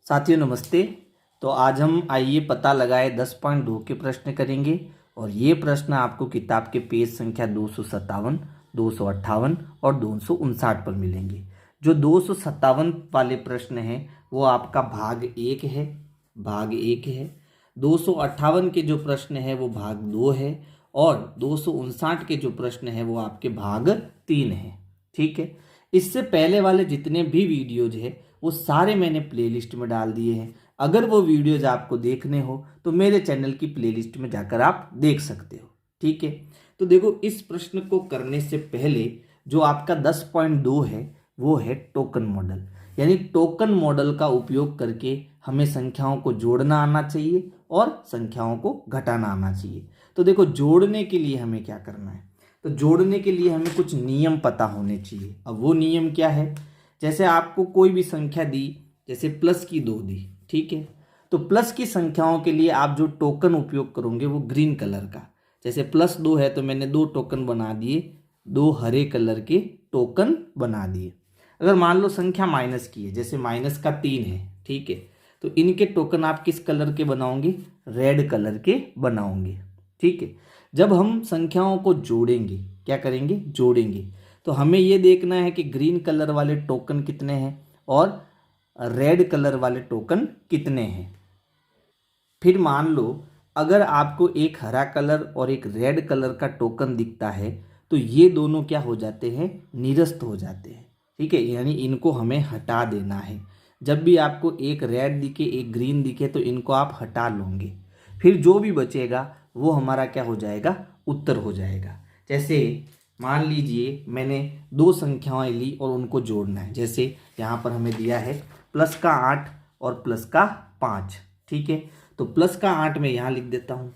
साथियों नमस्ते। तो आज हम आइए पता लगाए 10.2 के प्रश्न करेंगे और ये प्रश्न आपको किताब के पेज संख्या 257, 258 और 259 पर मिलेंगे। जो 257 वाले प्रश्न हैं वो आपका भाग एक है। 258 के जो प्रश्न है वो भाग 2 है और 259 के जो प्रश्न है वो आपके भाग 3 है। ठीक है, इससे पहले वाले जितने भी वीडियोज है वो सारे मैंने प्लेलिस्ट में डाल दिए हैं। अगर वो वीडियोज आपको देखने हो तो मेरे चैनल की प्लेलिस्ट में जाकर आप देख सकते हो। ठीक है, तो देखो इस प्रश्न को करने से पहले जो आपका 10.2 है वो है टोकन मॉडल। यानी टोकन मॉडल का उपयोग करके हमें संख्याओं को जोड़ना आना चाहिए और संख्याओं को घटाना आना चाहिए। तो देखो जोड़ने के लिए हमें क्या करना है, तो जोड़ने के लिए हमें कुछ नियम पता होने चाहिए। अब वो नियम क्या है, जैसे आपको कोई भी संख्या दी, जैसे प्लस की 2 दी, ठीक है, तो प्लस की संख्याओं के लिए आप जो टोकन उपयोग करोगे वो ग्रीन कलर का। जैसे +2 है तो मैंने 2 टोकन बना दिए, 2 हरे कलर के टोकन बना दिए। अगर मान लो संख्या माइनस की है, जैसे -3 है, ठीक है, तो इनके टोकन आप किस कलर के बनाओगे, रेड कलर के बनाओगे। ठीक है, जब हम संख्याओं को जोड़ेंगे, क्या करेंगे, जोड़ेंगे, तो हमें ये देखना है कि ग्रीन कलर वाले टोकन कितने हैं और रेड कलर वाले टोकन कितने हैं। फिर मान लो अगर आपको एक हरा कलर और एक रेड कलर का टोकन दिखता है तो ये दोनों क्या हो जाते हैं, निरस्त हो जाते हैं। ठीक है, यानी इनको हमें हटा देना है। जब भी आपको एक रेड दिखे एक ग्रीन दिखे तो इनको आप हटा लोगे, फिर जो भी बचेगा वो हमारा क्या हो जाएगा, उत्तर हो जाएगा। जैसे मान लीजिए मैंने 2 संख्याएं ली और उनको जोड़ना है। जैसे यहाँ पर हमें दिया है +8 और +5। ठीक है, तो +8 मैं यहाँ लिख देता हूँ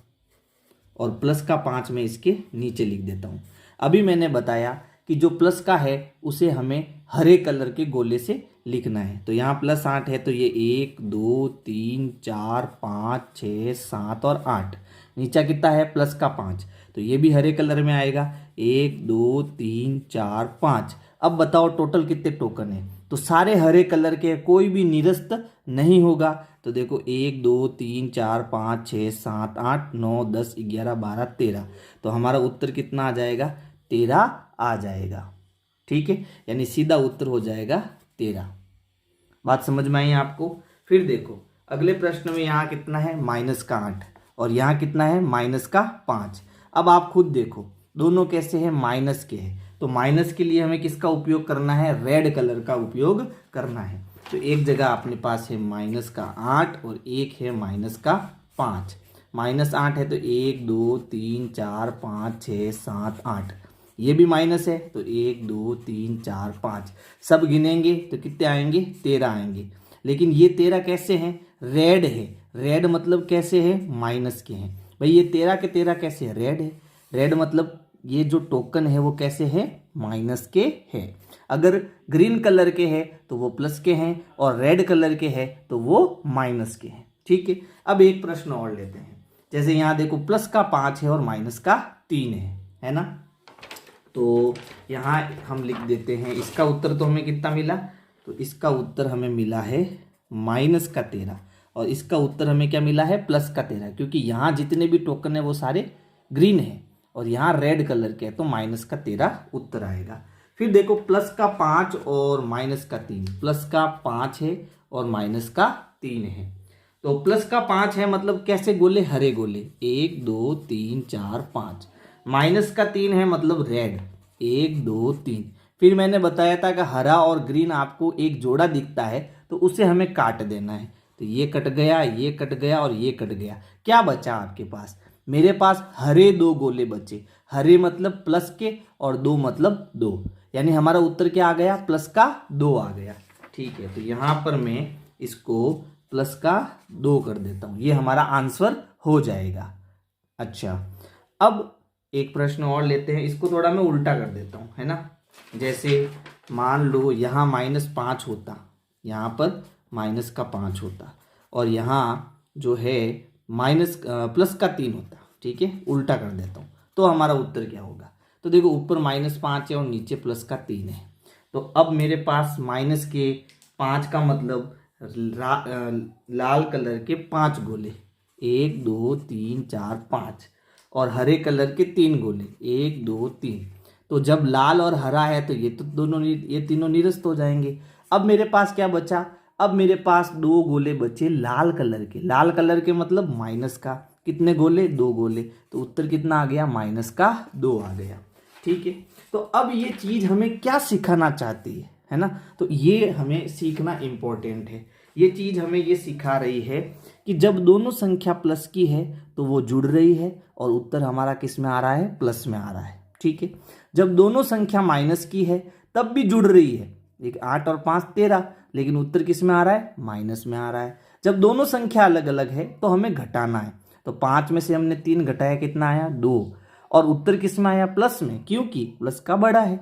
और +5 मैं इसके नीचे लिख देता हूँ। अभी मैंने बताया कि जो प्लस का है उसे हमें हरे कलर के गोले से लिखना है। तो यहाँ +8 है तो ये 1 2 3 4 5 6 7 और 8। नीचा कितना है, +5, तो ये भी हरे कलर में आएगा, 1 2 3 4 5। अब बताओ टोटल कितने टोकन है, तो सारे हरे कलर के, कोई भी निरस्त नहीं होगा। तो देखो 1 2 3 4 5 6 7 8 9 10 11 12 13, तो हमारा उत्तर कितना आ जाएगा, 13 आ जाएगा। ठीक है, यानी सीधा उत्तर हो जाएगा 13। बात समझ में आई आपको। फिर देखो अगले प्रश्न में यहाँ कितना है, -8 और यहाँ कितना है, -5। अब आप खुद देखो दोनों कैसे हैं, माइनस के हैं, तो माइनस के लिए हमें किसका उपयोग करना है, रेड कलर का उपयोग करना है। तो एक जगह अपने पास है -8 और एक है -5। -8 है तो 1 2 3 4 5 6 7 8, ये भी माइनस है तो 1 2 3 4 5, सब गिनेंगे तो कितने आएंगे, 13 आएंगे। लेकिन ये 13 कैसे हैं, रेड है। रेड मतलब कैसे है, माइनस के हैं। भाई ये 13 के 13 कैसे है, रेड है। रेड मतलब ये जो टोकन है वो कैसे है, माइनस के है। अगर ग्रीन कलर के है तो वो प्लस के हैं और रेड कलर के है तो वो माइनस के हैं। ठीक है, अब एक प्रश्न और लेते हैं। जैसे यहाँ देखो +5 है और -3 है ना, तो यहाँ हम लिख देते हैं इसका उत्तर। तो हमें कितना मिला, तो इसका उत्तर हमें मिला है -13 और इसका उत्तर हमें क्या मिला है, +13, क्योंकि यहाँ जितने भी टोकन है वो सारे ग्रीन है और यहाँ रेड कलर के है तो -13 उत्तर आएगा। फिर देखो +5 और -3, +5 है और -3 है। तो +5 है मतलब कैसे गोले, हरे गोले, 1 2 3 4 5। -3 है मतलब रेड, 1 2 3। फिर मैंने बताया था कि हरा और ग्रीन आपको एक जोड़ा दिखता है तो उसे हमें काट देना है। तो ये कट गया, ये कट गया और ये कट गया, क्या बचा आपके पास, मेरे पास हरे 2 गोले बचे। हरे मतलब प्लस के और 2 मतलब 2, यानी हमारा उत्तर क्या आ गया, +2 आ गया। ठीक है, तो यहाँ पर मैं इसको +2 कर देता हूँ, ये हमारा आंसर हो जाएगा। अच्छा, अब एक प्रश्न और लेते हैं, इसको थोड़ा मैं उल्टा कर देता हूँ, है ना। जैसे मान लो यहाँ -5 होता, यहाँ पर -5 होता और यहाँ जो है +3 होता। ठीक है, उल्टा कर देता हूँ तो हमारा उत्तर क्या होगा। तो देखो ऊपर -5 है और नीचे +3 है, तो अब मेरे पास -5 का मतलब लाल कलर के 5 गोले, 1 2 3 4 5, और हरे कलर के 3 गोले, 1 2 3। तो जब लाल और हरा है तो ये तो दोनों ये तीनों निरस्त हो जाएंगे। अब मेरे पास क्या बचा, अब मेरे पास 2 गोले बचे लाल कलर के। लाल कलर के मतलब माइनस का, कितने गोले, 2 गोले। तो उत्तर कितना आ गया, -2 आ गया। ठीक है, तो अब ये चीज हमें क्या सिखाना चाहती है ना, तो ये हमें सीखना इंपॉर्टेंट है। ये चीज हमें ये सिखा रही है कि जब दोनों संख्या प्लस की है तो वो जुड़ रही है और उत्तर हमारा किस में आ रहा है, प्लस में आ रहा है। ठीक है, जब दोनों संख्या माइनस की है तब भी जुड़ रही है, एक 8 और 5 13, लेकिन उत्तर किस में आ रहा है, माइनस में आ रहा है। जब दोनों संख्या अलग अलग है तो हमें घटाना है, तो 5 में से हमने 3 घटाया, कितना आया, 2, और उत्तर किस में आया, प्लस में, क्योंकि प्लस का बड़ा है।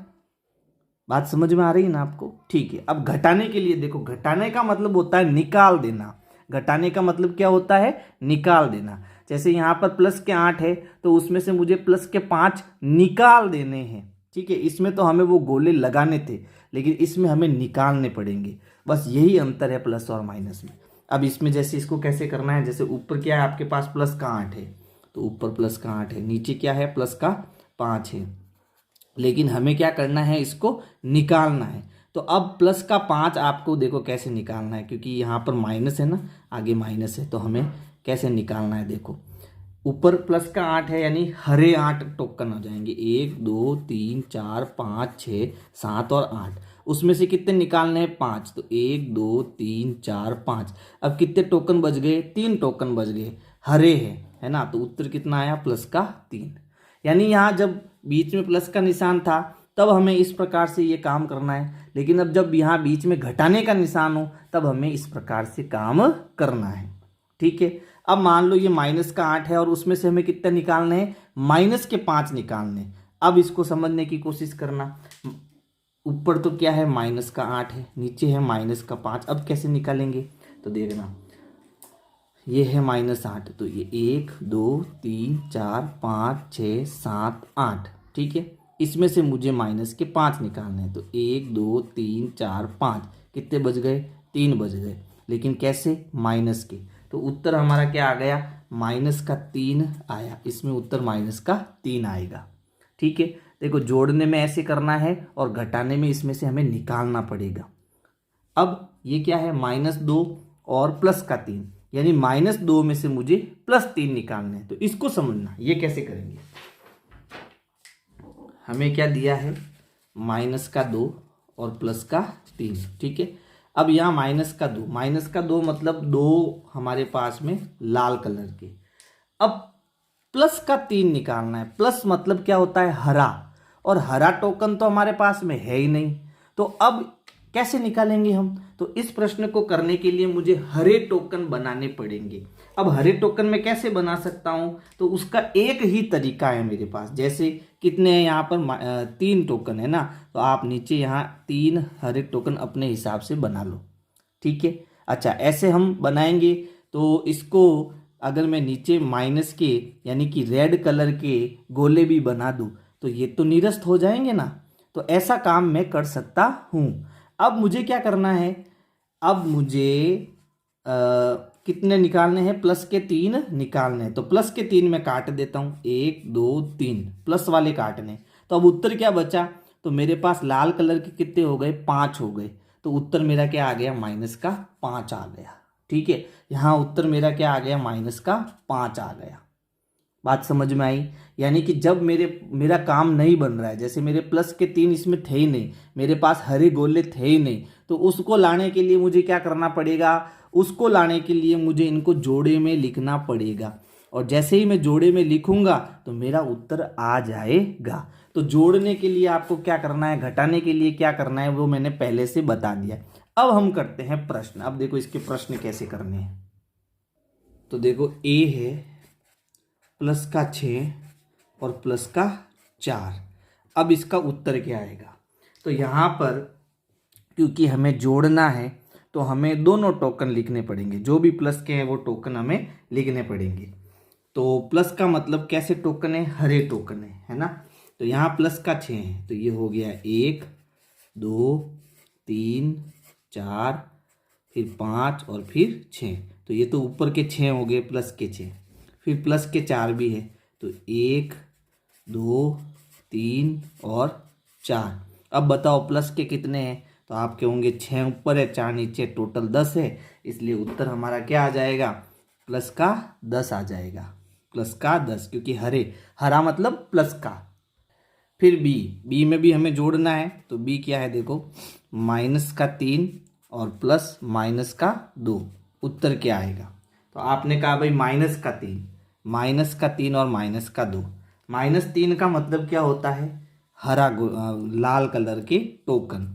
बात समझ में आ रही है ना आपको। ठीक है, अब घटाने के लिए देखो, घटाने का मतलब होता है निकाल देना। घटाने का मतलब क्या होता है, निकाल देना। जैसे यहाँ पर प्लस के 8 है तो उसमें से मुझे प्लस के 5 निकाल देने हैं। ठीक है, इसमें तो हमें वो गोले लगाने थे, लेकिन इसमें हमें निकालने पड़ेंगे। बस यही अंतर है प्लस और माइनस में। अब इसमें जैसे इसको कैसे करना है, जैसे ऊपर क्या है आपके पास, प्लस का 8 है, तो ऊपर प्लस का 8 है, नीचे क्या है, प्लस का 5 है, लेकिन हमें क्या करना है, इसको निकालना है। तो अब प्लस का 5 आपको देखो कैसे निकालना है, क्योंकि यहाँ पर माइनस है ना, आगे माइनस है, तो हमें कैसे निकालना है। देखो ऊपर प्लस का 8 है, यानी हरे 8 टोकन हो जाएंगे, 1 2 3 4 5 6 7 और 8। उसमें से कितने निकालने हैं, 5, तो 1 2 3 4 5। अब कितने टोकन बच गए, 3 टोकन बच गए, हरे है ना, तो उत्तर कितना आया, प्लस का 3। यानी यहाँ जब बीच में प्लस का निशान था तब हमें इस प्रकार से ये काम करना है, लेकिन अब जब यहाँ बीच में घटाने का निशान हो तब हमें इस प्रकार से काम करना है। ठीक है, अब मान लो ये माइनस का 8 है और उसमें से हमें कितने निकालने हैं, माइनस के 5 निकालने। अब इसको समझने की कोशिश करना, ऊपर तो क्या है, माइनस का 8 है, नीचे है माइनस का 5। अब कैसे निकालेंगे, तो देखना, ये है -8, तो ये 1 2 3 4 5 6 7 8। ठीक है, इसमें से मुझे माइनस के 5 निकालने हैं, तो 1 2 3 4 5, कितने बच गए, 3 बच गए, लेकिन कैसे, माइनस के। तो उत्तर हमारा क्या आ गया, -3 आया। इसमें उत्तर -3 आएगा। ठीक है, देखो जोड़ने में ऐसे करना है और घटाने में इसमें से हमें निकालना पड़ेगा। अब ये क्या है, -2 और प्लस का 3, यानी -2 में से मुझे +3 निकालना है। तो इसको समझना, ये कैसे करेंगे। हमें क्या दिया है, -2 और +3। ठीक है, अब यहाँ -2 मतलब 2 हमारे पास में लाल कलर के। अब +3 निकालना है। प्लस मतलब क्या होता है, हरा, और हरा टोकन तो हमारे पास में है ही नहीं। तो अब कैसे निकालेंगे हम, तो इस प्रश्न को करने के लिए मुझे हरे टोकन बनाने पड़ेंगे। अब हरे टोकन मैं कैसे बना सकता हूं, तो उसका एक ही तरीका है मेरे पास। जैसे कितने हैं यहाँ पर, 3 टोकन है ना, तो आप नीचे यहाँ 3 हरे टोकन अपने हिसाब से बना लो। ठीक है, अच्छा ऐसे हम बनाएंगे। तो इसको अगर मैं नीचे माइनस के यानी कि रेड कलर के गोले भी बना दूं तो ये तो निरस्त हो जाएंगे ना। तो ऐसा काम मैं कर सकता हूं। अब मुझे क्या करना है, अब मुझे कितने निकालने हैं, प्लस के 3 निकालने हैं। तो प्लस के 3 मैं काट देता हूं, 1 2 3 प्लस वाले काटने। तो अब उत्तर क्या बचा, तो मेरे पास लाल कलर के कितने हो गए, 5 हो गए। तो उत्तर मेरा क्या आ गया, -5 आ गया। ठीक है, यहाँ उत्तर मेरा क्या आ गया, -5 आ गया। बात समझ में आई। यानी कि जब मेरा काम नहीं बन रहा है, जैसे मेरे प्लस के 3 इसमें थे ही नहीं, मेरे पास हरे गोले थे ही नहीं, तो उसको लाने के लिए मुझे क्या करना पड़ेगा, उसको लाने के लिए मुझे इनको जोड़े में लिखना पड़ेगा। और जैसे ही मैं जोड़े में लिखूंगा तो मेरा उत्तर आ जाएगा। तो जोड़ने के लिए आपको क्या करना है, घटाने के लिए क्या करना है, वो मैंने पहले से बता दिया। अब हम करते हैं प्रश्न। अब देखो इसके प्रश्न कैसे करने हैं। तो देखो ए है प्लस का 6 और प्लस का 4। अब इसका उत्तर क्या आएगा, तो यहाँ पर क्योंकि हमें जोड़ना है तो हमें दोनों टोकन लिखने पड़ेंगे। जो भी प्लस के हैं वो टोकन हमें लिखने पड़ेंगे। तो प्लस का मतलब कैसे टोकन है, हरे टोकन है ना। तो यहाँ प्लस का 6 है, तो ये हो गया 1 2 3 4 फिर 5 और फिर 6। तो ये तो ऊपर के 6 हो गए, प्लस के 6, फिर प्लस के 4 भी है। तो 1 2 3 और 4। अब बताओ प्लस के कितने हैं? तो आपके होंगे 6 ऊपर है 4 नीचे, टोटल 10 है। इसलिए उत्तर हमारा क्या आ जाएगा? प्लस का 10 आ जाएगा, प्लस का 10, क्योंकि हरा मतलब प्लस का। फिर बी में भी हमें जोड़ना है। तो बी क्या है देखो, माइनस का 3 और प्लस माइनस का 2। उत्तर क्या आएगा? तो आपने कहा भाई माइनस का 3, और माइनस का 2। -3 का मतलब क्या होता है? लाल कलर के टोकन।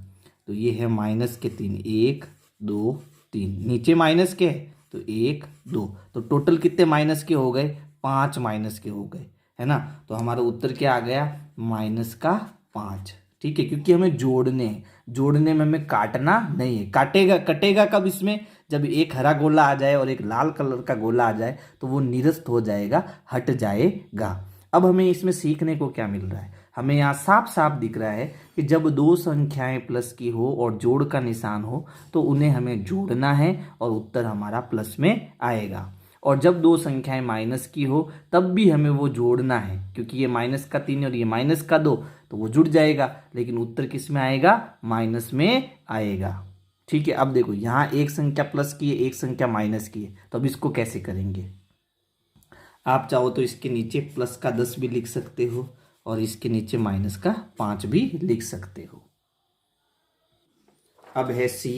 तो ये है -3, 1 2 3, नीचे माइनस के है तो 1 2, तो टोटल कितने माइनस के हो गए? 5 माइनस के हो गए, है ना। तो हमारा उत्तर क्या आ गया? -5। ठीक है, क्योंकि हमें जोड़ने हैं, जोड़ने में हमें काटना नहीं है। कटेगा कब? इसमें जब एक हरा गोला आ जाए और एक लाल कलर का गोला आ जाए तो वो निरस्त हो जाएगा, हट जाएगा। अब हमें इसमें सीखने को क्या मिल रहा है? हमें यहाँ साफ साफ दिख रहा है कि जब दो संख्याएं प्लस की हो और जोड़ का निशान हो तो उन्हें हमें जोड़ना है और उत्तर हमारा प्लस में आएगा। और जब दो संख्याएं माइनस की हो तब भी हमें वो जोड़ना है, क्योंकि ये -3 और ये -2 तो वो जुड़ जाएगा, लेकिन उत्तर किस में आएगा? माइनस में आएगा। ठीक है, अब देखो यहाँ एक संख्या प्लस की है, एक संख्या माइनस की है, तो अब इसको कैसे करेंगे? आप चाहो तो इसके नीचे प्लस का 10 भी लिख सकते हो और इसके नीचे -5 भी लिख सकते हो। अब है सी।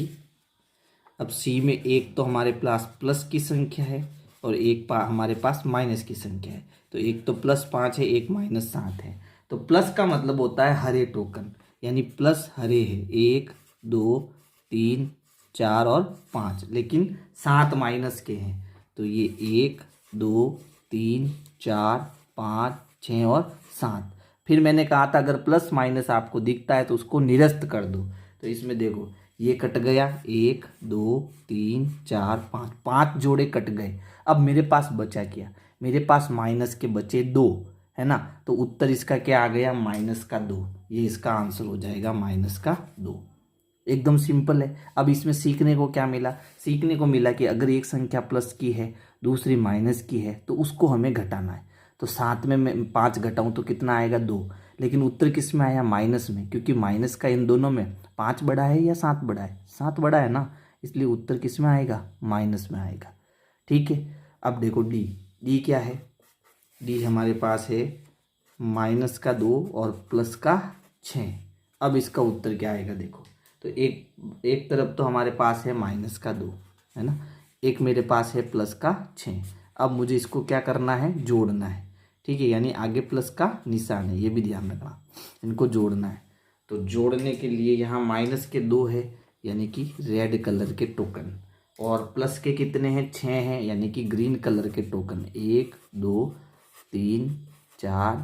अब सी में एक तो हमारे पास प्लस की संख्या है और एक हमारे पास माइनस की संख्या है। तो एक तो +5 है, एक -7 है। तो प्लस का मतलब होता है हरे टोकन, यानी प्लस हरे है, 1 2 3 4 और 5, लेकिन 7 माइनस के हैं। तो ये 1 2 3 4 5 6 और 7। फिर मैंने कहा था अगर प्लस माइनस आपको दिखता है तो उसको निरस्त कर दो। तो इसमें देखो ये कट गया, 1 2 3 4 5, 5 जोड़े कट गए। अब मेरे पास बचा क्या? मेरे पास माइनस के बचे 2, है ना। तो उत्तर इसका क्या आ गया? -2। ये इसका आंसर हो जाएगा -2। एकदम सिंपल है। अब इसमें सीखने को क्या मिला? सीखने को मिला कि अगर एक संख्या प्लस की है दूसरी माइनस की है तो उसको हमें घटाना है। तो 7 में मैं 5 घटाऊं तो कितना आएगा? 2। लेकिन उत्तर किस में आया? माइनस में, क्योंकि माइनस का इन दोनों में 5 बड़ा है या 7 बड़ा है? 7 बड़ा है ना, इसलिए उत्तर किस में आएगा? माइनस में आएगा। ठीक है, अब देखो डी क्या है? डी हमारे पास है -2 और प्लस का 6। अब इसका उत्तर क्या आएगा देखो। तो एक तरफ तो हमारे पास है -2, है ना, एक मेरे पास है प्लस का 6। अब मुझे इसको क्या करना है? जोड़ना है। ठीक है, यानी आगे प्लस का निशान है, ये भी ध्यान रखना, इनको जोड़ना है। तो जोड़ने के लिए यहाँ -2 है, यानी कि रेड कलर के टोकन, और प्लस के कितने हैं? 6 हैं, यानी कि ग्रीन कलर के टोकन। 1 2 3 4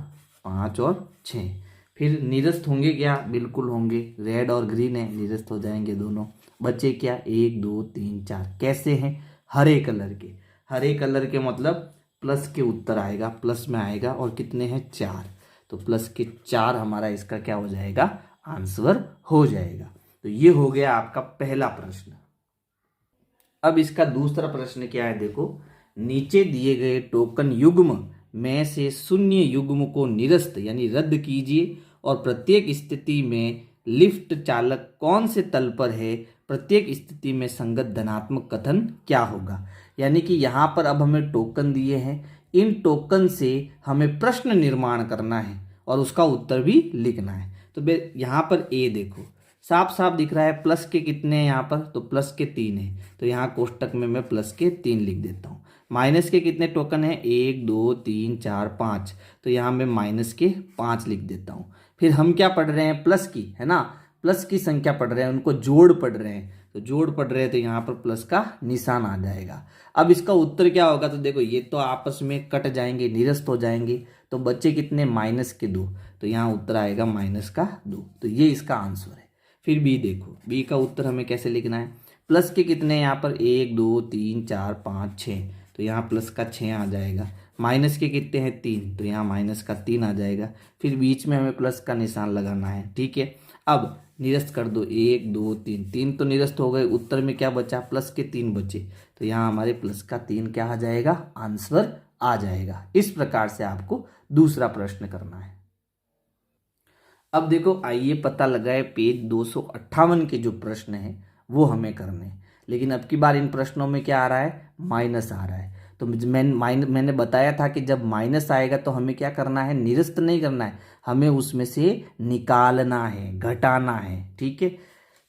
5 और 6। फिर निरस्त होंगे क्या? बिल्कुल होंगे, रेड और ग्रीन है, निरस्त हो जाएंगे दोनों। बचे क्या? 1 2 3 4। कैसे हैं? हरे कलर के। हरे कलर के मतलब प्लस के उत्तर आएगा, प्लस में आएगा। और कितने हैं? 4। तो प्लस के 4 हमारा इसका क्या हो जाएगा? आंसर हो जाएगा। तो ये हो गया आपका पहला प्रश्न। अब इसका दूसरा प्रश्न क्या है देखो, नीचे दिए गए टोकन युग्म में से शून्य युग्म को निरस्त यानी रद्द कीजिए और प्रत्येक स्थिति में लिफ्ट चालक कौन से तल पर है, प्रत्येक स्थिति में संगत धनात्मक कथन क्या होगा। यानी कि यहाँ पर अब हमें टोकन दिए हैं, इन टोकन से हमें प्रश्न निर्माण करना है और उसका उत्तर भी लिखना है। तो यहाँ पर ए देखो साफ साफ दिख रहा है, प्लस के कितने हैं यहाँ पर? तो प्लस के 3 है, तो यहाँ कोष्टक में मैं प्लस के 3 लिख देता हूँ। माइनस के कितने टोकन हैं? 1 2 3 4 5, तो यहाँ मैं माइनस के 5 लिख देता हूँ। फिर हम क्या पढ़ रहे हैं? प्लस की, है ना, प्लस की संख्या पढ़ रहे हैं, उनको जोड़ पढ़ रहे हैं। तो जोड़ पढ़ रहे हैं तो यहाँ पर प्लस का निशान आ जाएगा। अब इसका उत्तर क्या होगा? तो देखो ये तो आपस में कट जाएंगे, निरस्त हो जाएंगे, तो बच्चे कितने? -2, तो यहाँ उत्तर आएगा -2। तो ये इसका आंसर है। फिर बी देखो, बी का उत्तर हमें कैसे लिखना है? प्लस के कितने यहाँ पर? 1 2 3 4 5 6, तो यहाँ प्लस का 6 आ जाएगा। माइनस के कितने हैं? 3, तो यहाँ माइनस का 3 आ जाएगा। फिर बीच में हमें प्लस का निशान लगाना है। ठीक है, अब निरस्त कर दो, 1 2 3, 3 तो निरस्त हो गए, उत्तर में क्या बचा, प्लस के 3 बचे, तो यहाँ हमारे प्लस का 3 क्या आ जाएगा, आंसर आ जाएगा। इस प्रकार से आपको दूसरा प्रश्न करना है। अब देखो आइए पता लगाए पेज 258 के जो प्रश्न है वो हमें करने हैं, लेकिन अब की बार इन प्रश्नों में क्या आ रहा है, माइनस आ रहा है। तो मैंने बताया था कि जब माइनस आएगा तो हमें क्या करना है, निरस्त नहीं करना है, हमें उसमें से निकालना है, घटाना है। ठीक है,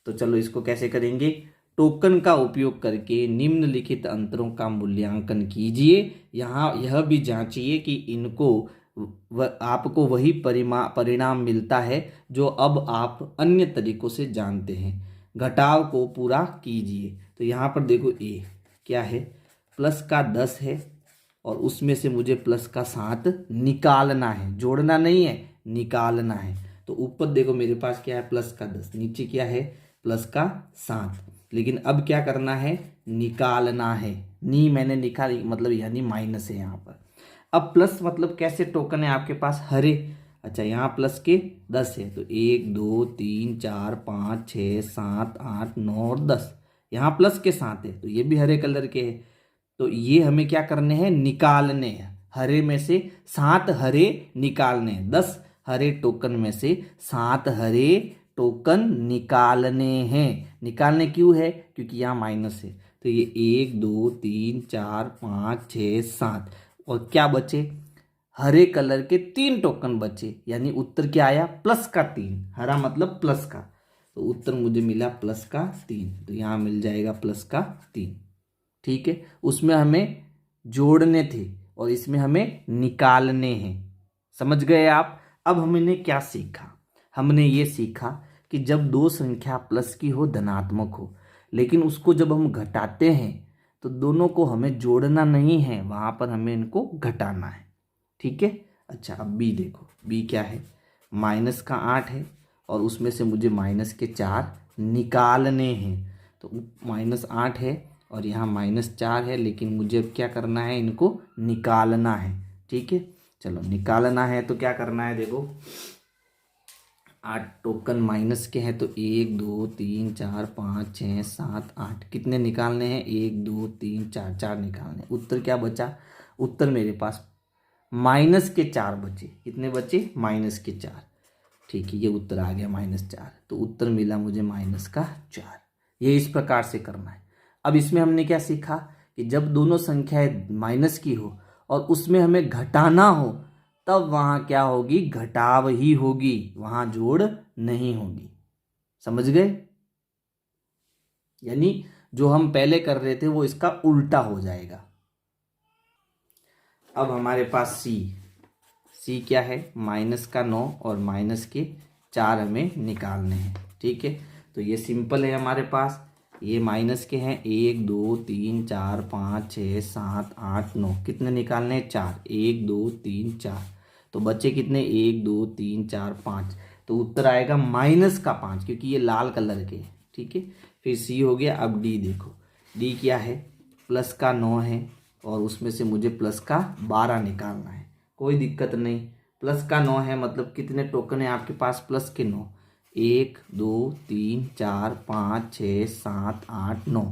तो चलो इसको कैसे करेंगे, टोकन का उपयोग करके निम्नलिखित अंतरों का मूल्यांकन कीजिए। यहाँ यह भी जांचिए कि इनको आपको वही परिणाम मिलता है जो अब आप अन्य तरीकों से जानते हैं। घटाव को पूरा कीजिए। तो यहाँ पर देखो ए क्या है, प्लस का 10 है और उसमें से मुझे प्लस का 7 निकालना है, जोड़ना नहीं है, निकालना है। तो ऊपर देखो मेरे पास क्या है, प्लस का 10, नीचे क्या है, प्लस का 7, लेकिन अब क्या करना है, निकालना है। नी मैंने निकाल मतलब यानी माइनस है यहाँ पर। अब प्लस मतलब कैसे टोकन है आपके पास, हरे। अच्छा यहाँ प्लस के 10 है तो 1 2 3 4 5 6 7 8 9 और 10, यहाँ प्लस के 7 है तो ये भी हरे कलर के है। तो ये हमें क्या करने हैं, निकालने हैं। हरे में से 7 हरे निकालने हैं, 10 हरे टोकन में से 7 हरे टोकन निकालने हैं। निकालने क्यों है, क्योंकि यहाँ माइनस है। तो ये 1 2 3 4 5 6 7 और क्या बचे, हरे कलर के 3 टोकन बचे, यानी उत्तर क्या आया, प्लस का 3। हरा मतलब प्लस का, तो उत्तर मुझे मिला प्लस का 3। तो यहाँ मिल जाएगा प्लस का 3। ठीक है, उसमें हमें जोड़ने थे और इसमें हमें निकालने हैं। समझ गए आप। अब हमने क्या सीखा, हमने ये सीखा कि जब दो संख्या प्लस की हो, धनात्मक हो, लेकिन उसको जब हम घटाते हैं तो दोनों को हमें जोड़ना नहीं है, वहाँ पर हमें इनको घटाना है। ठीक है। अच्छा अब बी देखो, बी क्या है, माइनस का 8 है और उसमें से मुझे माइनस के 4 निकालने हैं। तो -8 है और यहाँ -4 है, लेकिन मुझे अब क्या करना है, इनको निकालना है। ठीक है, चलो निकालना है तो क्या करना है, देखो 8 टोकन माइनस के हैं तो 1 2 3 4 5 6 7 8, कितने निकालने हैं, 1 2 3 4, 4 निकालने। उत्तर क्या बचा, उत्तर मेरे पास माइनस के 4 बचे। कितने बचे, माइनस के 4। ठीक है, ये उत्तर आ गया -4। तो उत्तर मिला मुझे माइनस का 4। ये इस प्रकार से करना है। अब इसमें हमने क्या सीखा कि जब दोनों संख्याएं माइनस की हो और उसमें हमें घटाना हो, तब वहाँ क्या होगी, घटाव ही होगी, वहाँ जोड़ नहीं होगी। समझ गए, यानी जो हम पहले कर रहे थे वो इसका उल्टा हो जाएगा। अब हमारे पास सी क्या है, माइनस का 9 और माइनस के 4 हमें निकालने हैं। ठीक है, तो ये सिंपल है हमारे पास। ये माइनस के हैं 1 2 3 4 5 6 7 8 9, कितने निकालने हैं, 4, 1 2 3 4। तो बच्चे कितने, 1 2 3 4 5। तो उत्तर आएगा -5, क्योंकि ये लाल कलर के। ठीक है, फिर सी हो गया। अब डी देखो, डी क्या है, प्लस का 9 है और उसमें से मुझे प्लस का 12 निकालना है। कोई दिक्कत नहीं, प्लस का 9 है मतलब कितने टोकन है आपके पास, प्लस के 9, 1 2 3 4 5 6 7 8 9,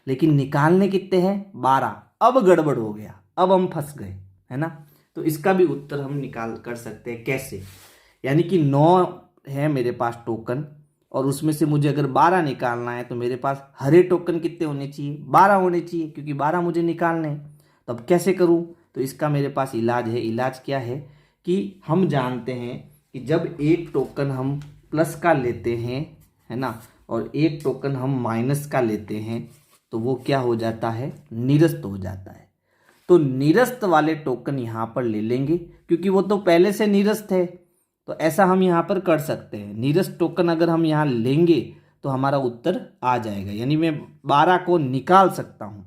लेकिन निकालने कितने हैं, 12। अब गड़बड़ हो गया, अब हम फंस गए, है ना। तो इसका भी उत्तर हम निकाल कर सकते हैं। कैसे, यानी कि 9 है मेरे पास टोकन और उसमें से मुझे अगर 12 निकालना है तो मेरे पास हरे टोकन कितने होने चाहिए, 12 होने चाहिए, क्योंकि 12 मुझे निकालने हैं। तो अब कैसे करूं, तो इसका मेरे पास इलाज है। इलाज क्या है कि हम जानते हैं कि जब एक टोकन हम प्लस का लेते हैं, है ना, और एक टोकन हम माइनस का लेते हैं, तो वो क्या हो जाता है, निरस्त हो जाता है। तो निरस्त वाले टोकन यहाँ पर ले लेंगे, क्योंकि वो तो पहले से निरस्त है। तो ऐसा हम यहाँ पर कर सकते हैं, निरस्त टोकन अगर हम यहाँ लेंगे तो हमारा उत्तर आ जाएगा, यानी मैं 12 को निकाल सकता हूँ।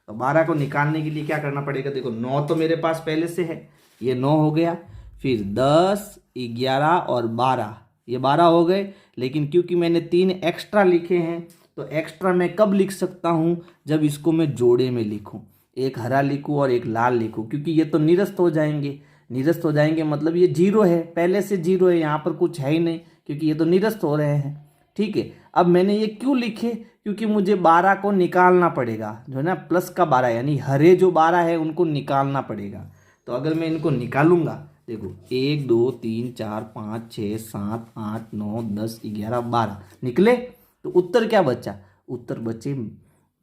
तो 12 को निकालने के लिए क्या करना पड़ेगा, देखो 9 तो मेरे पास पहले से है, ये 9 हो गया, फिर 10 11 और 12, ये 12 हो गए। लेकिन क्योंकि मैंने 3 एक्स्ट्रा लिखे हैं, तो एक्स्ट्रा मैं कब लिख सकता हूँ, जब इसको मैं जोड़े में लिखूँ, एक हरा लिखूँ और एक लाल लिखूँ, क्योंकि ये तो निरस्त हो जाएंगे। निरस्त हो जाएंगे मतलब ये 0 है, पहले से 0 है, यहाँ पर कुछ है ही नहीं, क्योंकि ये तो निरस्त हो रहे हैं। ठीक है। अब मैंने ये क्यों लिखे, क्योंकि मुझे 12 को निकालना पड़ेगा, जो है ना प्लस का 12 यानी हरे जो 12 है उनको निकालना पड़ेगा। तो अगर मैं इनको निकालूंगा, देखो 1 2 3 4 5 6 7 8 9 10 11 12 निकले, तो उत्तर क्या बचा, उत्तर बचे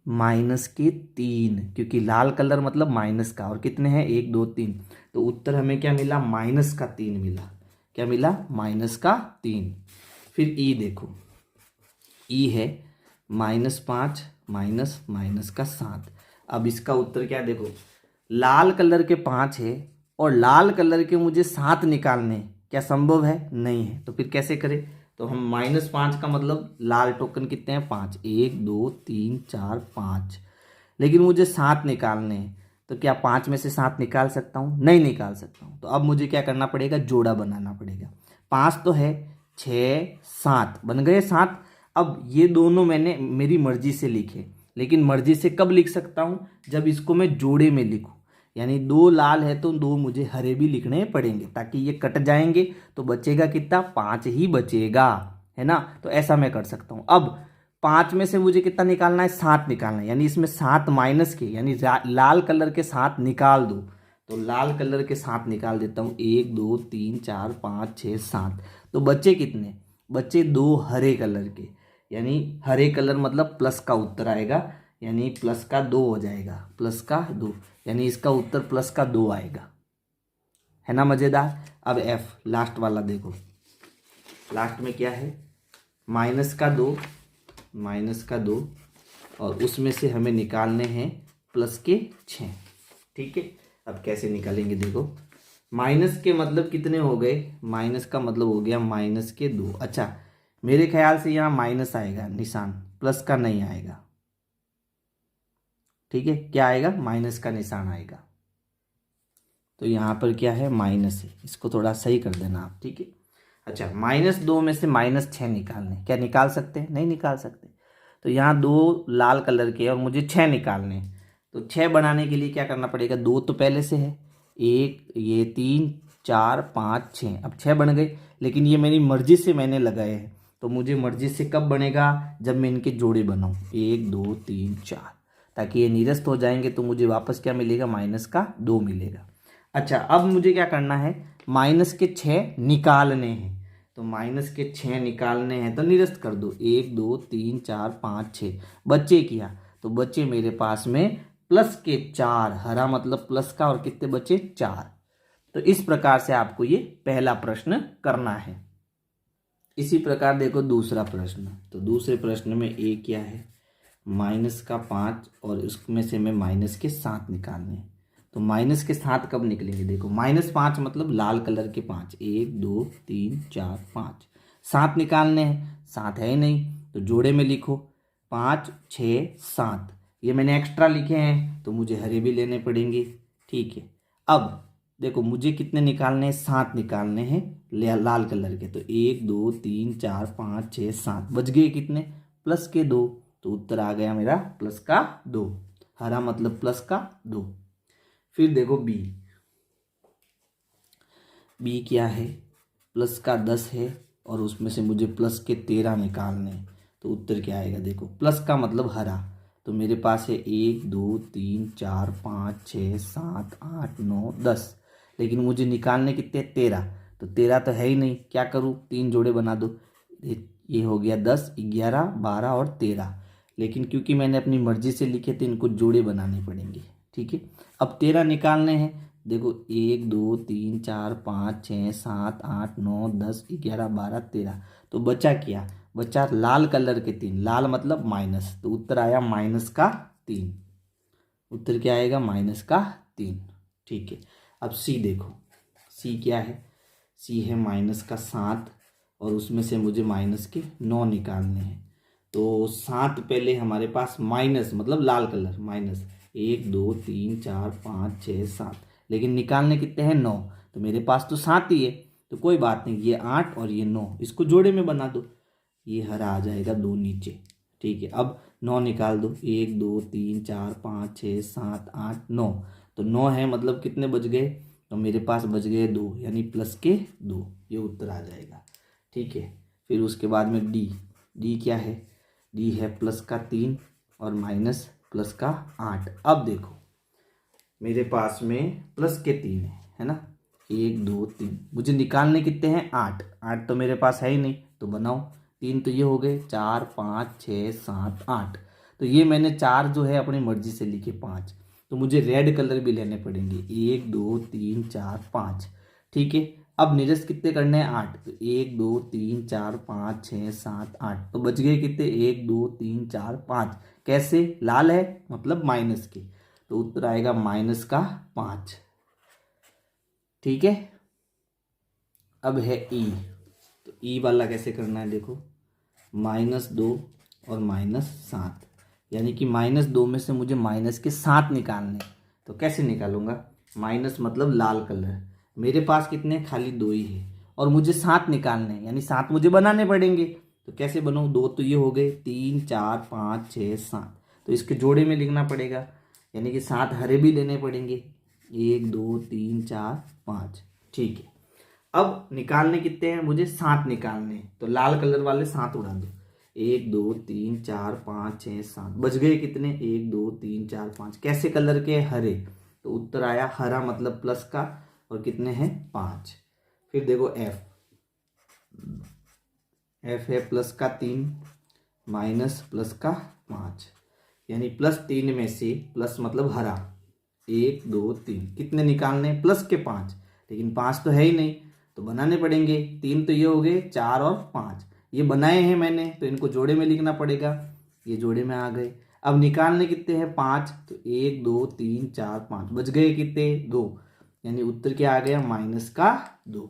माइनस के 3, क्योंकि लाल कलर मतलब माइनस का, और कितने हैं 1 2 3, तो उत्तर हमें क्या मिला, माइनस का 3 मिला। क्या मिला, माइनस का 3। फिर ई देखो, ई है -5 माइनस माइनस का 7। अब इसका उत्तर क्या, देखो लाल कलर के 5 है और लाल कलर के मुझे 7 निकालने, क्या संभव है, नहीं है। तो फिर कैसे करें, तो हम -5 का मतलब लाल टोकन कितने हैं, 5, 1 2 3 4 5, लेकिन मुझे 7 निकालने हैं, तो क्या 5 में से 7 निकाल सकता हूँ, नहीं निकाल सकता हूँ। तो अब मुझे क्या करना पड़ेगा, जोड़ा बनाना पड़ेगा। 5 तो है, 6 7 बन गए 7। अब ये दोनों मैंने मेरी मर्जी से लिखे, लेकिन मर्जी से कब लिख सकता हूँ, जब इसको मैं जोड़े में लिखूँ, यानी 2 लाल है तो 2 मुझे हरे भी लिखने पड़ेंगे, ताकि ये कट जाएंगे तो बचेगा कितना, 5 ही बचेगा, है ना। तो ऐसा मैं कर सकता हूँ। अब 5 में से मुझे कितना निकालना है, 7 निकालना है, यानी इसमें 7 माइनस के, यानी लाल कलर के 7 निकाल दो। तो लाल कलर के 7 निकाल देता हूँ, 1 2 3 4 5 6 7। तो बचे कितने, बचे 2 हरे कलर के, यानी हरे कलर मतलब प्लस का उत्तर आएगा, यानी प्लस का 2 हो जाएगा, प्लस का 2, यानी इसका उत्तर प्लस का 2 आएगा, है ना मज़ेदार। अब एफ लास्ट वाला देखो, लास्ट में क्या है, -2 और उसमें से हमें निकालने हैं प्लस के 6, ठीक है। अब कैसे निकालेंगे, देखो माइनस के मतलब कितने हो गए, माइनस का मतलब हो गया -2। अच्छा, मेरे ख्याल से यहाँ माइनस आएगा निशान, प्लस का नहीं आएगा, ठीक है। क्या आएगा, माइनस का निशान आएगा। तो यहाँ पर क्या है, माइनस है, इसको थोड़ा सही कर देना आप, ठीक है। अच्छा, -2 में से -6 निकालने, क्या निकाल सकते हैं, नहीं निकाल सकते। तो यहाँ 2 लाल कलर के और मुझे 6 निकालने, तो 6 बनाने के लिए क्या करना पड़ेगा, 2 तो पहले से है, 1 ये 3 4 5 6, अब 6 बन गए, लेकिन ये मेरी मर्जी से मैंने लगाए हैं, तो मुझे मर्जी से कब बनेगा, जब मैं इनके जोड़े बनाऊँ, 1 2 3 4, ताकि ये निरस्त हो जाएंगे, तो मुझे वापस क्या मिलेगा, -2 मिलेगा। अच्छा, अब मुझे क्या करना है, -6 निकालने हैं, तो -6 निकालने हैं तो निरस्त कर दो, 1 2 3 4 5 6, बच्चे किया तो बच्चे मेरे पास में +4, हरा मतलब प्लस का, और कितने बचे, 4। तो इस प्रकार से आपको ये पहला प्रश्न करना है। इसी प्रकार देखो दूसरा प्रश्न, तो दूसरे प्रश्न में ए क्या है, -5 और उसमें से मैं -7 निकालने हैं। तो -7 कब निकलेंगे, देखो -5 मतलब लाल कलर के 5, 1 2 3 4 5, 7 निकालने हैं, 7 है ही नहीं, तो जोड़े में लिखो, 5 6 7, ये मैंने एक्स्ट्रा लिखे हैं तो मुझे हरे भी लेने पड़ेंगे, ठीक है। अब देखो मुझे कितने निकालने हैं, 7 निकालने हैं लाल कलर के, तो 1 2 3 4 5 6 7, बच गए कितने, प्लस के 2, तो उत्तर आ गया मेरा +2, हरा मतलब +2। फिर देखो बी, बी क्या है, +10 है और उसमें से मुझे +13 निकालने हैं, तो उत्तर क्या आएगा, देखो प्लस का मतलब हरा, तो मेरे पास है 1 2 3 4 5 6 7 8 9 10, लेकिन मुझे निकालने कितने, 13, तो 13 तो है ही नहीं, क्या करूँ, 3 जोड़े बना दो, ये हो गया 10 11 12 और 13, लेकिन क्योंकि मैंने अपनी मर्जी से लिखे थे, इनको जोड़े बनाने पड़ेंगे, ठीक है। अब 13 निकालने हैं, देखो 1 2 3 4 5 6 7 8 9 10 11 12 13, तो बचा क्या, बचा लाल कलर के 3, लाल मतलब माइनस, तो उत्तर आया -3, उत्तर क्या आएगा, -3, ठीक है। अब सी देखो, सी क्या है, सी है -7 और उसमें से मुझे -9 निकालने हैं, तो 7 पहले हमारे पास माइनस मतलब लाल कलर, -1 2 3 4 5 6 7, लेकिन निकालने कितने हैं, 9, तो मेरे पास तो 7 ही है, तो कोई बात नहीं, ये 8 और ये 9, इसको जोड़े में बना दो, ये हरा आ जाएगा 2 नीचे, ठीक है। अब 9 निकाल दो, 1 2 3 4 5 6 7 8 9, तो 9 है मतलब कितने बच गए, तो मेरे पास बच गए 2, यानी +2, ये उत्तर आ जाएगा, ठीक है। फिर उसके बाद में डी, डी क्या है, डी है +3 और -+ का 8। अब देखो मेरे पास में +3 है ना, 1 2 3, मुझे निकालने कितने हैं 8। 8 तो मेरे पास है ही नहीं, तो बनाओ 3 तो ये हो गए, 4 5 6 7 8। तो ये मैंने 4 जो है अपनी मर्जी से लिखे, 5 तो मुझे रेड कलर भी लेने पड़ेंगे, 1 2 3 4 5। ठीक है, अब निरस्त कितने करने हैं 8, तो 1 2 3 4 5 6 7 8, तो बच गए कितने 1 2 3 4 5। कैसे, लाल है मतलब माइनस के, तो उत्तर आएगा -5। ठीक है, अब है ई, तो ई वाला कैसे करना है देखो, -2 और -7, यानी कि -2 में से मुझे माइनस के 7 निकालने। तो कैसे निकालूंगा, माइनस मतलब लाल कलर, मेरे पास कितने खाली 2 ही है और मुझे 7 निकालने, यानी 7 मुझे बनाने पड़ेंगे। तो कैसे बनाऊँ, 2 तो ये हो गए, 3 4 5 6 7, तो इसके जोड़े में लिखना पड़ेगा, यानी कि 7 हरे भी लेने पड़ेंगे, 1 2 3 4 5। ठीक है, अब निकालने कितने हैं, मुझे 7 निकालने हैं, तो लाल कलर वाले 7 उड़ा दो, 1 2 3 4 5 6 7, बच गए कितने 1 2 3 4 5। कैसे कलर के, हरे, तो उत्तर आया हरा मतलब प्लस का, और कितने हैं 5। फिर देखो एफ, एफ है +3 -+5, यानी +3 में से प्लस मतलब हरा, 1 2 3, कितने निकालने +5, लेकिन 5 तो है ही नहीं, तो बनाने पड़ेंगे। 3 तो ये हो गए, 4 और 5 ये बनाए हैं मैंने, तो इनको जोड़े में लिखना पड़ेगा, ये जोड़े में आ गए। अब निकालने कितने हैं 5, तो 1 2 3 4 5, बच गए कितने 2, यानी उत्तर क्या आ गया -2।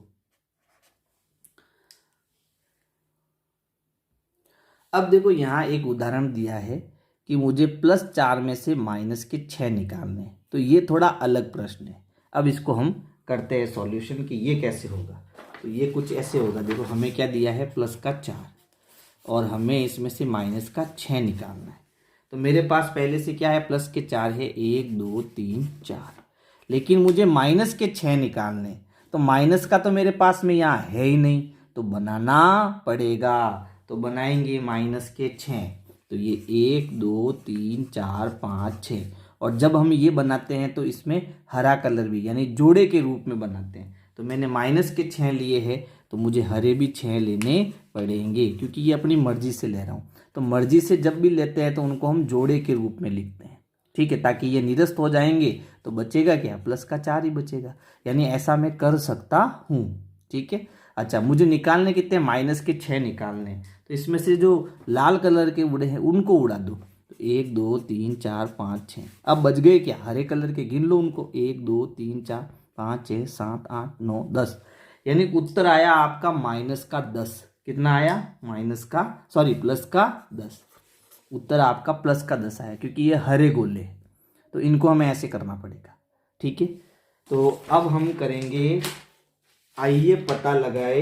अब देखो यहाँ एक उदाहरण दिया है कि मुझे +4 में से -6 निकालने, तो ये थोड़ा अलग प्रश्न है। अब इसको हम करते हैं सॉल्यूशन कि ये कैसे होगा। तो ये कुछ ऐसे होगा, देखो हमें क्या दिया है +4 और हमें इसमें से -6 निकालना है। तो मेरे पास पहले से क्या है, +4 है, 1 2 3 4, लेकिन मुझे -6 निकालने, तो माइनस का तो मेरे पास में यहाँ है ही नहीं, तो बनाना पड़ेगा। तो बनाएंगे -6, तो ये 1 2 3 4 5 6, और जब हम ये बनाते हैं तो इसमें हरा कलर भी, यानी जोड़े के रूप में बनाते हैं। तो मैंने -6 लिए हैं, तो मुझे हरे भी 6 लेने पड़ेंगे, क्योंकि ये अपनी मर्जी से ले रहा हूँ। तो मर्जी से जब भी लेते हैं तो उनको हम जोड़े के रूप में लिखते हैं, ठीक है, ताकि ये निरस्त हो जाएंगे। तो बचेगा क्या, +4 ही बचेगा, यानी ऐसा मैं कर सकता हूँ। ठीक है, अच्छा मुझे निकालने कितने, -6 निकालने, तो इसमें से जो लाल कलर के उड़े हैं उनको उड़ा दो, तो 1 2 3 4 5 6। अब बच गए क्या, हरे कलर के, गिन लो उनको, 1 2 3 4 5 6 7 8 9 10, यानी उत्तर आया आपका -10। कितना आया, +10, उत्तर आपका +10 आया, क्योंकि ये हरे गोले हैं। तो इनको हमें ऐसे करना पड़ेगा। ठीक है, तो अब हम करेंगे, आइए पता लगाए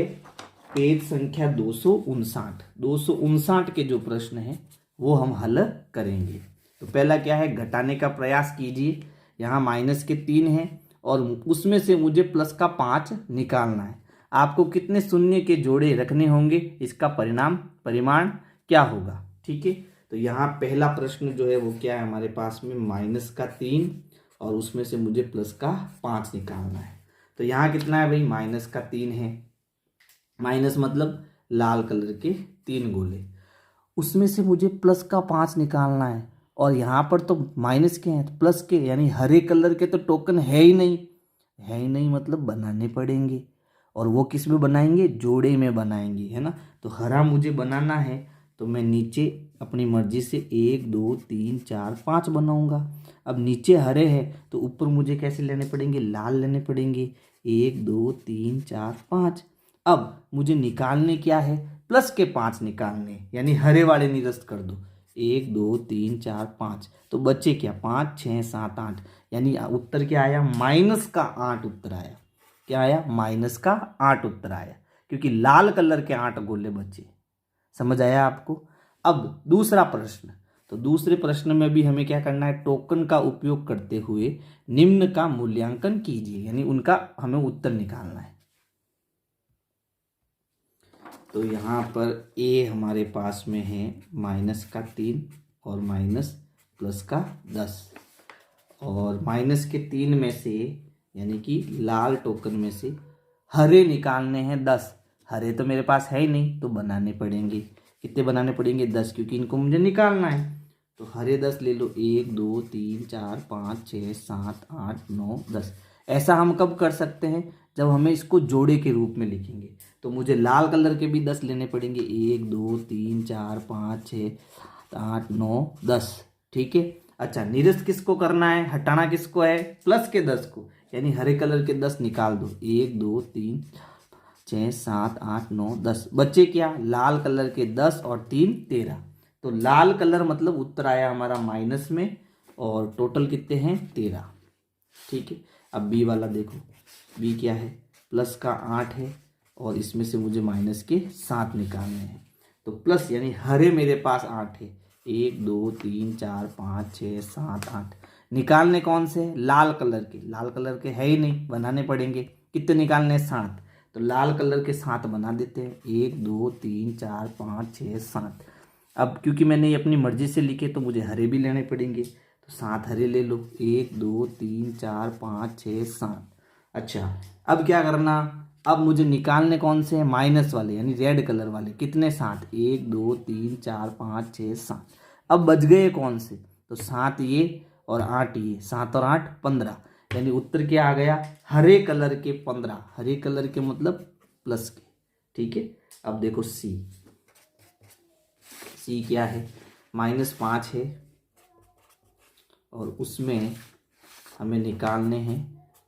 पेज संख्या 259 के जो प्रश्न है वो हम हल करेंगे। तो पहला क्या है, घटाने का प्रयास कीजिए। यहाँ -3 है और उसमें से मुझे +5 निकालना है। आपको कितने शून्य के जोड़े रखने होंगे, इसका परिमाण क्या होगा। ठीक है, तो यहाँ पहला प्रश्न जो है वो क्या है, हमारे पास में -3 और उसमें से मुझे +5 निकालना है। तो यहाँ कितना है भाई, -3 है, माइनस मतलब लाल कलर के 3 गोले, उसमें से मुझे +5 निकालना है, और यहाँ पर तो माइनस के हैं तो प्लस के, यानी हरे कलर के तो टोकन है ही नहीं, मतलब बनाने पड़ेंगे। और वो किस में बनाएंगे, जोड़े में बनाएंगे, है ना। तो हरा मुझे बनाना है, तो मैं नीचे अपनी मर्जी से 1 2 3 4 5 बनाऊंगा। अब नीचे हरे हैं तो ऊपर मुझे कैसे लेने पड़ेंगे, लाल लेने पड़ेंगे, 1 2 3 4 5। अब मुझे निकालने क्या है, +5 निकालने, यानी हरे वाले निरस्त कर दो, 1 2 3 4 5, तो बच्चे क्या 5 6 7 8, यानी उत्तर क्या आया, -8 उत्तर आया। क्या आया, -8 उत्तर आया, क्योंकि लाल कलर के 8 गोले बचे। समझ आया आपको। अब दूसरा प्रश्न, तो दूसरे प्रश्न में भी हमें क्या करना है, टोकन का उपयोग करते हुए निम्न का मूल्यांकन कीजिए, यानी उनका हमें उत्तर निकालना है। तो यहाँ पर ए हमारे पास में है -3 और +10, और -3 में से यानी कि लाल टोकन में से हरे निकालने हैं 10। हरे तो मेरे पास है ही नहीं, तो बनाने पड़ेंगे। कितने बनाने पड़ेंगे? 10, क्योंकि इनको मुझे निकालना है। तो हरे 10 ले लो, 1 2 3 4 5 6 7 8 9 10। ऐसा हम कब कर सकते हैं? जब हमें इसको जोड़े के रूप में लिखेंगे। तो मुझे लाल कलर के भी 10 लेने पड़ेंगे, 1 2 3 4 5 6 7 8 9 10। ठीक है। अच्छा, निरस्त किसको करना है? हटाना किसको है? प्लस के 10 को, यानी हरे कलर के 10 निकाल दो। 1 2 3 6 7 8 9 10। बच्चे क्या? लाल कलर के 10 और 3 13। तो लाल कलर मतलब उत्तर आया हमारा माइनस में, और टोटल कितने हैं? 13। ठीक है। अब बी वाला देखो, बी क्या है? प्लस का 8 है, और इसमें से मुझे माइनस के 7 निकालने हैं। तो प्लस यानी हरे मेरे पास 8 है, 1 2 3 4 5 6 7 8। निकालने कौन से? लाल कलर के। लाल कलर के है ही नहीं, बनाने पड़ेंगे। कितने निकालने हैं? 7। तो लाल कलर के 7 बना देते हैं, 1 2 3 4 5 6 7। अब क्योंकि मैंने ये अपनी मर्जी से लिखे, तो मुझे हरे भी लेने पड़ेंगे। तो 7 हरे ले लो, 1 2 3 4 5 6 7। अच्छा, अब क्या करना? अब मुझे निकालने कौन से हैं? माइनस वाले, यानी रेड कलर वाले। कितने? 7, 1 2 3 4 5 6 7। अब बच गए कौन से? तो 7 ये और 8 ये, 7 और 8 15। यानी उत्तर क्या आ गया? हरे कलर के 15। हरे कलर के मतलब प्लस के। ठीक है। अब देखो सी। सी क्या है? -5 है, और उसमें हमें निकालने हैं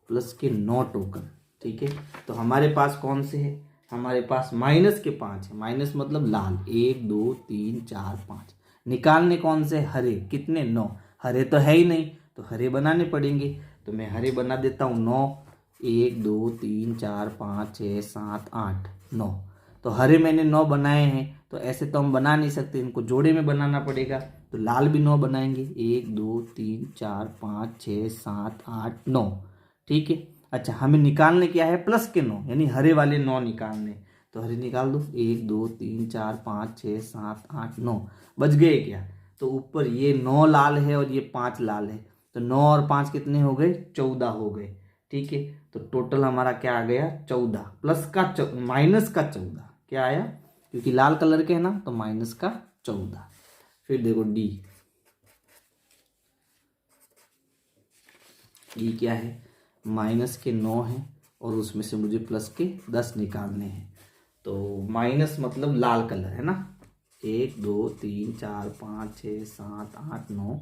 प्लस के 9 टोकन। ठीक है। तो हमारे पास कौन से है? हमारे पास माइनस के 5 है। माइनस मतलब लाल, 1 2 3 4 5। निकालने कौन से? हरे। कितने? 9। हरे तो है ही नहीं, तो हरे बनाने पड़ेंगे। तो मैं हरे बना देता हूँ 9। 1 2 3 4 5 6 7 8 9। तो हरे मैंने 9 बनाए हैं। तो ऐसे तो हम बना नहीं सकते, इनको जोड़े में बनाना पड़ेगा। तो लाल भी 9 बनाएंगे, 1 2 3 4 5 6 7 8 9। ठीक है। अच्छा, हमें निकालने क्या है? प्लस के 9, यानी हरे वाले 9 निकालने। तो हरे निकाल दो, 1 2 3 4 5 6 7 8 9। बच गए क्या? तो ऊपर ये 9 लाल है और ये 5 लाल है। तो 9 और 5 कितने हो गए? 14 हो गए। ठीक है। तो टोटल हमारा क्या आ गया? 14 प्लस का माइनस का 14 क्या आया? क्योंकि लाल कलर के है ना, तो -14। फिर देखो डी। डी क्या है? माइनस के 9 है, और उसमें से मुझे प्लस के 10 निकालने हैं। तो माइनस मतलब लाल कलर है ना, 1 2 3 4 5 6 7 8 9।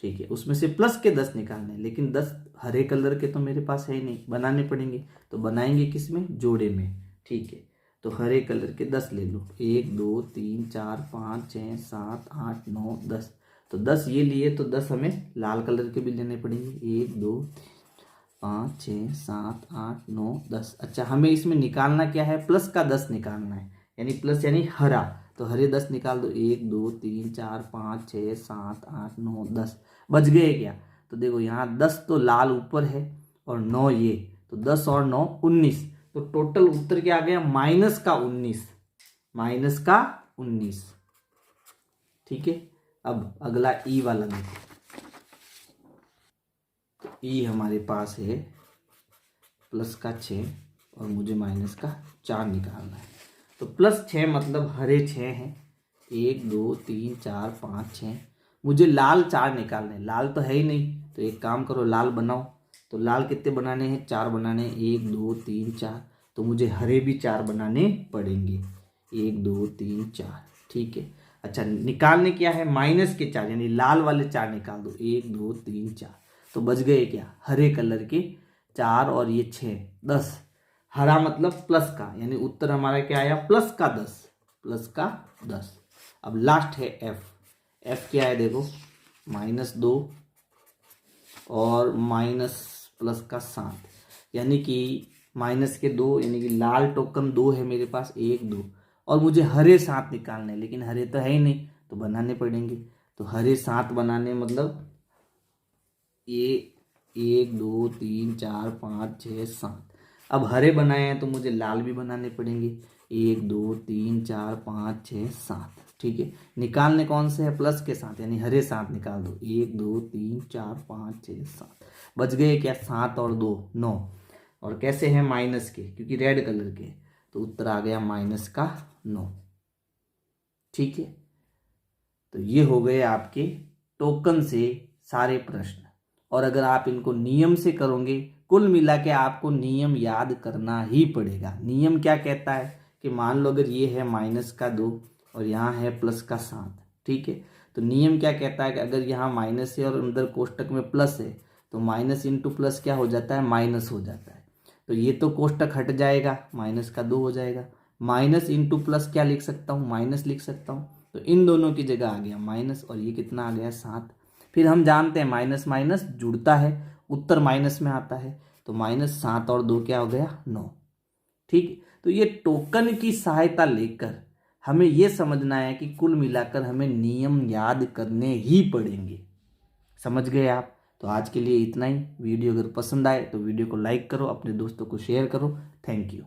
ठीक है। उसमें से प्लस के 10 निकालने हैं, लेकिन 10 हरे कलर के तो मेरे पास है ही नहीं, बनाने पड़ेंगे। तो बनाएंगे किस में? जोड़े में। ठीक है। तो हरे कलर के 10 ले लो, 1 2 3 4 5 6 7 8 9 10। तो 10 ये लिए, तो 10 हमें लाल कलर के भी लेने पड़ेंगे, 1 2 5 6 7 8 9 10। अच्छा, हमें इसमें निकालना क्या है? प्लस का 10 निकालना है, यानी प्लस यानी हरा। तो हरे 10 निकाल दो, 1 2 3 4 5 6 7 8 9 10। बच गए क्या? तो देखो यहाँ 10 तो लाल ऊपर है, और 9 ये, तो 10 और 9 19। तो टोटल उत्तर क्या आ गया? -19। -19। ठीक है। अब अगला ई वाला देखो। तो ई हमारे पास है प्लस का 6, और मुझे माइनस का 4 निकालना है। तो +6 मतलब हरे 6 हैं, 1 2 3 4 5 6। मुझे लाल 4 निकालने हैं। लाल तो है ही नहीं, तो एक काम करो, लाल बनाओ। तो लाल कितने बनाने हैं? 4 बनाने हैं, 1 2 3 4। तो मुझे हरे भी 4 बनाने पड़ेंगे, 1 2 3 4। ठीक है। अच्छा, निकालने क्या है? माइनस के 4, यानी लाल वाले 4 निकाल दो, 1 2 3 4। तो बच गए क्या? हरे कलर के 4 और ये 6 10। हरा मतलब प्लस का, यानी उत्तर हमारा क्या आया? +10। +10। अब लास्ट है एफ। एफ क्या है? देखो, -2 और माइनस प्लस का 7, यानी कि माइनस के 2, यानी कि लाल टोकन 2 है मेरे पास, 1 2। और मुझे हरे 7 निकालने हैं, लेकिन हरे तो है ही नहीं, तो बनाने पड़ेंगे। तो हरे 7 बनाने मतलब ये 1 2 3 4 5 6 7। अब हरे बनाए हैं, तो मुझे लाल भी बनाने पड़ेंगे, 1 2 3 4 5 6 7। ठीक है, निकालने कौन से है, प्लस के साथ, यानी हरे साथ निकाल दो। 1 2 3 4 5 6 7, बच गए क्या, 7 और 2 9। और कैसे हैं, माइनस के, क्योंकि रेड कलर के, तो उत्तर आ गया माइनस का 9। ठीक है, तो ये हो गए आपके टोकन से सारे प्रश्न। और अगर आप इनको नियम से करोगे, कुल मिला के आपको नियम याद करना ही पड़ेगा। नियम क्या कहता है कि मान लो अगर ये है माइनस का 2 और यहाँ है प्लस का 7। ठीक है, तो नियम क्या कहता है कि अगर यहाँ माइनस है और अंदर कोष्टक में प्लस है, तो माइनस इंटू प्लस क्या हो जाता है, माइनस हो जाता है। तो ये तो कोष्टक हट जाएगा, माइनस का 2 हो जाएगा। माइनस इंटू प्लस क्या लिख सकता हूँ, माइनस लिख सकता हूँ। तो इन दोनों की जगह आ गया माइनस, और ये कितना आ गया, 7। फिर हम जानते हैं माइनस माइनस जुड़ता है, उत्तर माइनस में आता है। तो -7 और 2 क्या हो गया, 9। ठीक है, तो ये टोकन की सहायता लेकर हमें ये समझना है कि कुल मिलाकर हमें नियम याद करने ही पड़ेंगे। समझ गए आप? तो आज के लिए इतना ही। वीडियो अगर पसंद आए तो वीडियो को लाइक करो, अपने दोस्तों को शेयर करो। Thank you.